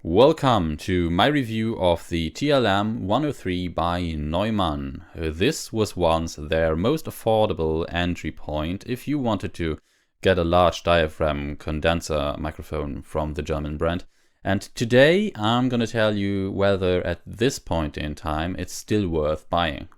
Welcome to my review of the TLM 103 by Neumann. This was once their most affordable entry point if you wanted to get a large diaphragm condenser microphone from the German brand. And today I'm gonna tell you whether at this point in time it's still worth buying.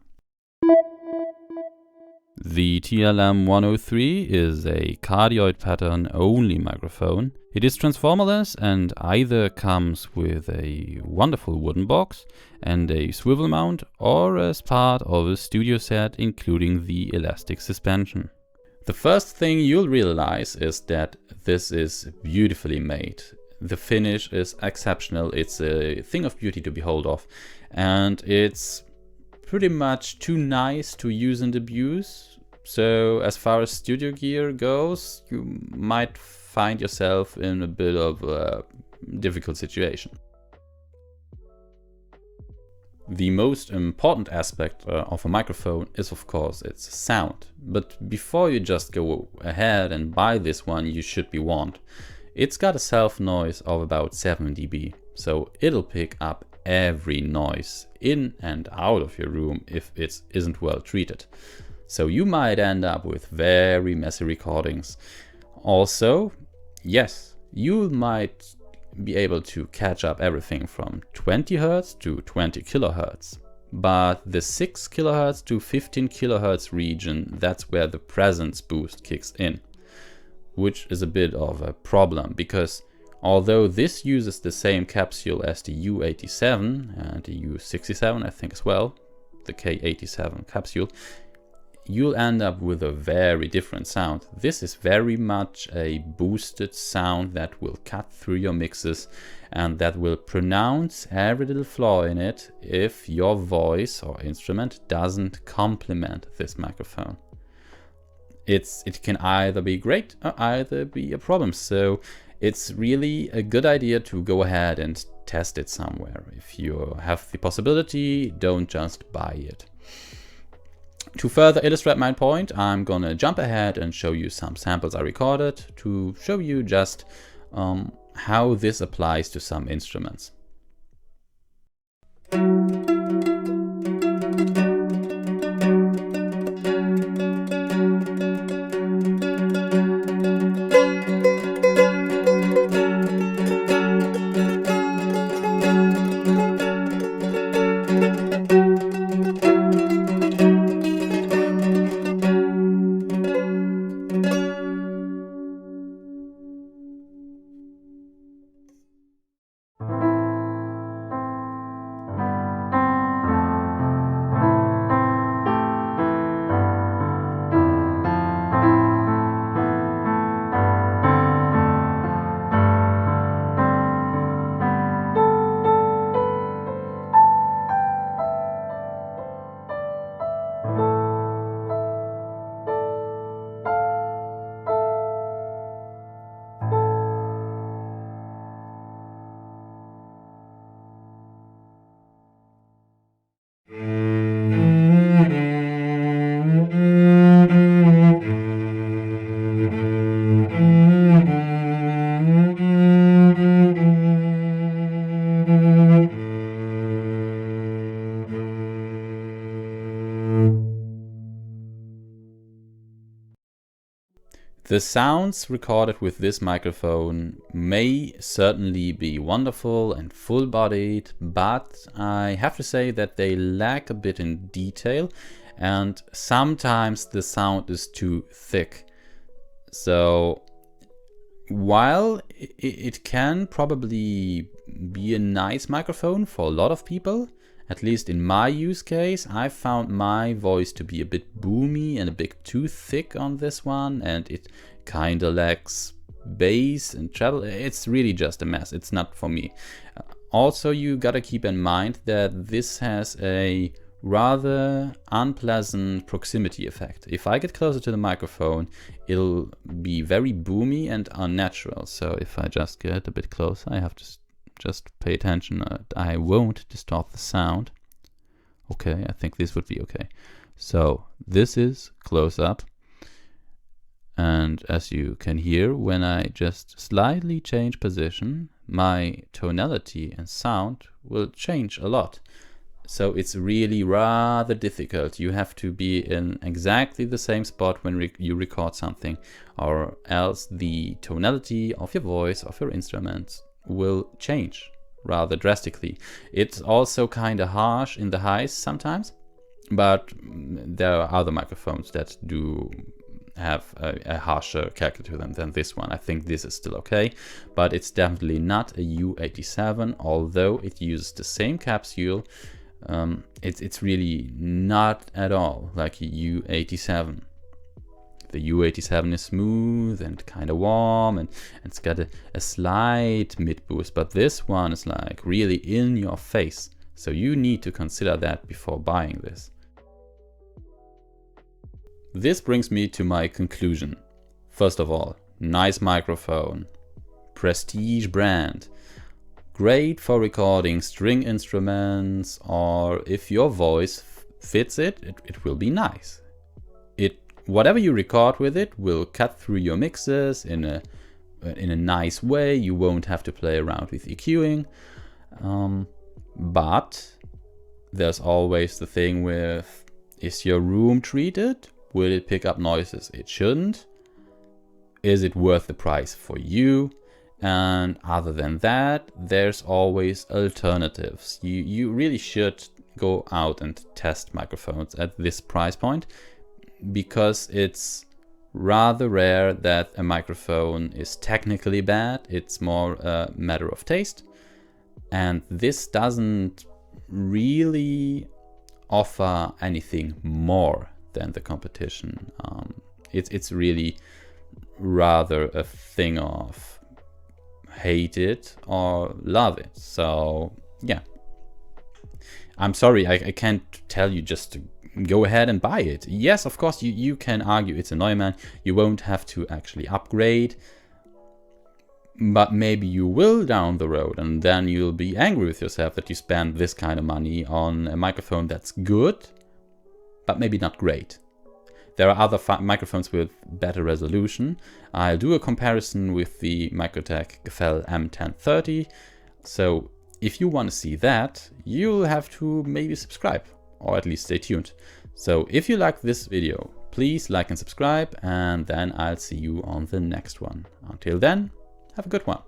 The TLM 103 is a cardioid pattern only microphone. It is transformerless and either comes with a wonderful wooden box and a swivel mount or as part of a studio set including the elastic suspension. The first thing you'll realize is that this is beautifully made. The finish is exceptional, it's a thing of beauty to behold of, and it's pretty much too nice to use and abuse. So as far as studio gear goes, you might find yourself in a bit of a difficult situation. The most important aspect of a microphone is of course its sound. But before you just go ahead and buy this one, you should be warned. It's got a self noise of about 7 dB, so it'll pick up every noise in and out of your room if it isn't well treated. So you might end up with very messy recordings. Also, yes, you might be able to catch up everything from 20 Hz to 20 kHz. But the 6 kHz to 15 kHz region, that's where the presence boost kicks in. Which is a bit of a problem because although this uses the same capsule as the U87 and the U67 I think as well, the K87 capsule, you'll end up with a very different sound. This is very much a boosted sound that will cut through your mixes and that will pronounce every little flaw in it if your voice or instrument doesn't complement this microphone. It can either be great or either be a problem, so it's really a good idea to go ahead and test it somewhere. If you have the possibility, don't just buy it. To further illustrate my point, I'm gonna jump ahead and show you some samples I recorded to show you just how this applies to some instruments. The sounds recorded with this microphone may certainly be wonderful and full-bodied, but I have to say that they lack a bit in detail and sometimes the sound is too thick. So while it can probably be a nice microphone for a lot of people, at least in my use case, I found my voice to be a bit boomy and a bit too thick on this one, and it kinda lacks bass and treble. It's really just a mess. It's not for me. Also, you gotta keep in mind that this has a rather unpleasant proximity effect. If I get closer to the microphone, it'll be very boomy and unnatural. So if I just get a bit closer, I have to just pay attention. I won't distort the sound. Okay, I think this would be okay. So this is close up. And as you can hear, when I just slightly change position, my tonality and sound will change a lot. So it's really rather difficult. You have to be in exactly the same spot when you record something, or else the tonality of your voice, of your instruments will change rather drastically. It's also kind of harsh in the highs sometimes, but there are other microphones that do have a harsher character to them than this one. I think this is still okay, but it's definitely not a U87, although it uses the same capsule. It's really not at all like a U87. The U87 is smooth and kind of warm, and it's got a slight mid boost, but this one is like really in your face. So you need to consider that before buying this. This brings me to my conclusion. First of all, nice microphone, prestige brand, great for recording string instruments, or if your voice fits it will be nice. Whatever you record with it will cut through your mixes in a nice way. You won't have to play around with EQing. But there's always the thing with, is your room treated? Will it pick up noises it shouldn't? Is it worth the price for you? And other than that, there's always alternatives. You really should go out and test microphones at this price point, because it's rather rare that a microphone is technically bad. It's more a matter of taste. And this doesn't really offer anything more than the competition. It's really rather a thing of hate it or love it. So yeah, I'm sorry, I can't tell you just to go ahead and buy it. Yes, of course, you can argue it's a Neumann. You won't have to actually upgrade, but maybe you will down the road, and then you'll be angry with yourself that you spend this kind of money on a microphone that's good, but maybe not great. There are other microphones with better resolution. I'll do a comparison with the Microtech Gefell M1030. So if you want to see that, you'll have to maybe subscribe, or at least stay tuned. So if you like this video, please like and subscribe, and then I'll see you on the next one. Until then, have a good one.